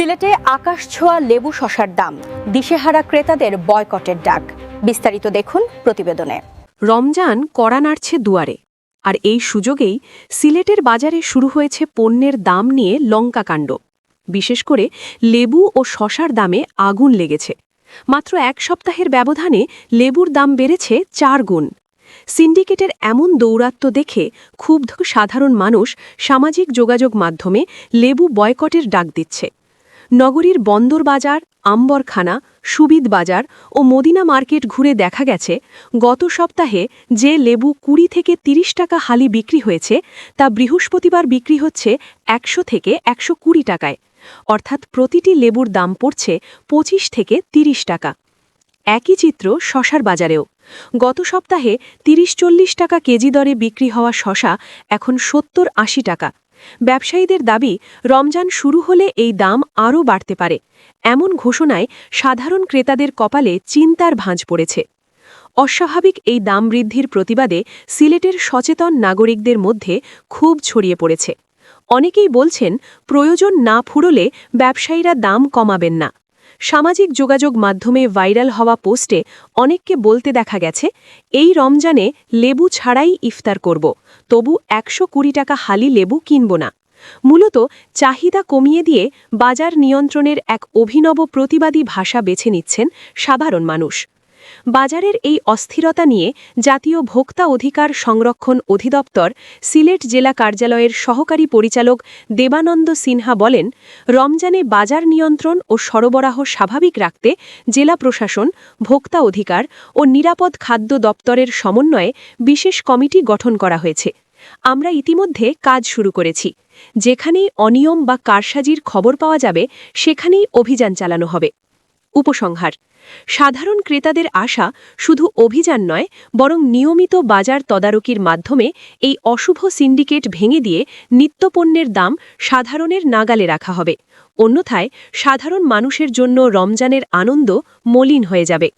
সিলেটে আকাশছোঁয়া লেবু শসার দাম, দিশেহারা ক্রেতাদের বয়কটের ডাক। বিস্তারিত দেখুন প্রতিবেদনে। রমজান কড়া নাড়ছে দুয়ারে, আর এই সুযোগেই সিলেটের বাজারে শুরু হয়েছে পণ্যের দাম নিয়ে লঙ্কাকাণ্ড। বিশেষ করে লেবু ও শসার দামে আগুন লেগেছে। মাত্র এক সপ্তাহের ব্যবধানে লেবুর দাম বেড়েছে 4 গুণ। সিন্ডিকেটের এমন দৌরাত্ম্য দেখে ক্ষুব্ধ সাধারণ মানুষ সামাজিক যোগাযোগ মাধ্যমে লেবু বয়কটের ডাক দিচ্ছে। নগরীর বন্দর বাজার, আম্বরখানা, সুবিদ বাজার ও মদিনা মার্কেট ঘুরে দেখা গেছে গত সপ্তাহে যে লেবু 20 থেকে 30 টাকা হালি বিক্রি হয়েছে তা বৃহস্পতিবার বিক্রি হচ্ছে 100 থেকে 120 টাকায়, অর্থাৎ প্রতিটি লেবুর দাম পড়ছে 25 থেকে 30 টাকা। একই চিত্র শসার বাজারেও। গত সপ্তাহে 30-40 টাকা কেজি দরে বিক্রি হওয়া শসা এখন 70-80 টাকা। ব্যবসায়ীদের দাবি, রমজান শুরু হলে এই দাম আরও বাড়তে পারে। এমন ঘোষণায় সাধারণ ক্রেতাদের কপালে চিন্তার ভাঁজ পড়েছে। অস্বাভাবিক এই দাম বৃদ্ধির প্রতিবাদে সিলেটের সচেতন নাগরিকদের মধ্যে ক্ষোভ ছড়িয়ে পড়েছে। অনেকেই বলছেন, প্রয়োজন না ফুরলে ব্যবসায়ীরা দাম কমাবেন না। সামাজিক যোগাযোগ মাধ্যমে ভাইরাল হওয়া পোস্টে অনেককে বলতে দেখা গেছে, এই রমজানে লেবু ছাড়াই ইফতার করব, তবু 120 টাকা হালি লেবু কিনব না। মূলত চাহিদা কমিয়ে দিয়ে বাজার নিয়ন্ত্রণের এক অভিনব প্রতিবাদী ভাষা বেছে নিচ্ছেন সাধারণ মানুষ। বাজারের এই অস্থিরতা নিয়ে জাতীয় ভোক্তা অধিকার সংরক্ষণ অধিদপ্তর সিলেট জেলা কার্যালয়ের সহকারী পরিচালক দেবানন্দ সিনহা বলেন, রমজানে বাজার নিয়ন্ত্রণ ও সরবরাহ স্বাভাবিক রাখতে জেলা প্রশাসন, ভোক্তা অধিকার ও নিরাপদ খাদ্য দপ্তরের সমন্বয়ে বিশেষ কমিটি গঠন করা হয়েছে। আমরা ইতিমধ্যে কাজ শুরু করেছি। যেখানেই অনিয়ম বা কারসাজির খবর পাওয়া যাবে সেখানেই অভিযান চালানো হবে। উপসংহার: সাধারণ ক্রেতাদের আশা শুধু অভিযান নয়, বরং নিয়মিত বাজার তদারকির মাধ্যমে এই অশুভ সিন্ডিকেট ভেঙে দিয়ে নিত্যপণ্যের দাম সাধারণের নাগালে রাখা হবে। অন্যথায় সাধারণ মানুষের জন্য রমজানের আনন্দ মলিন হয়ে যাবে।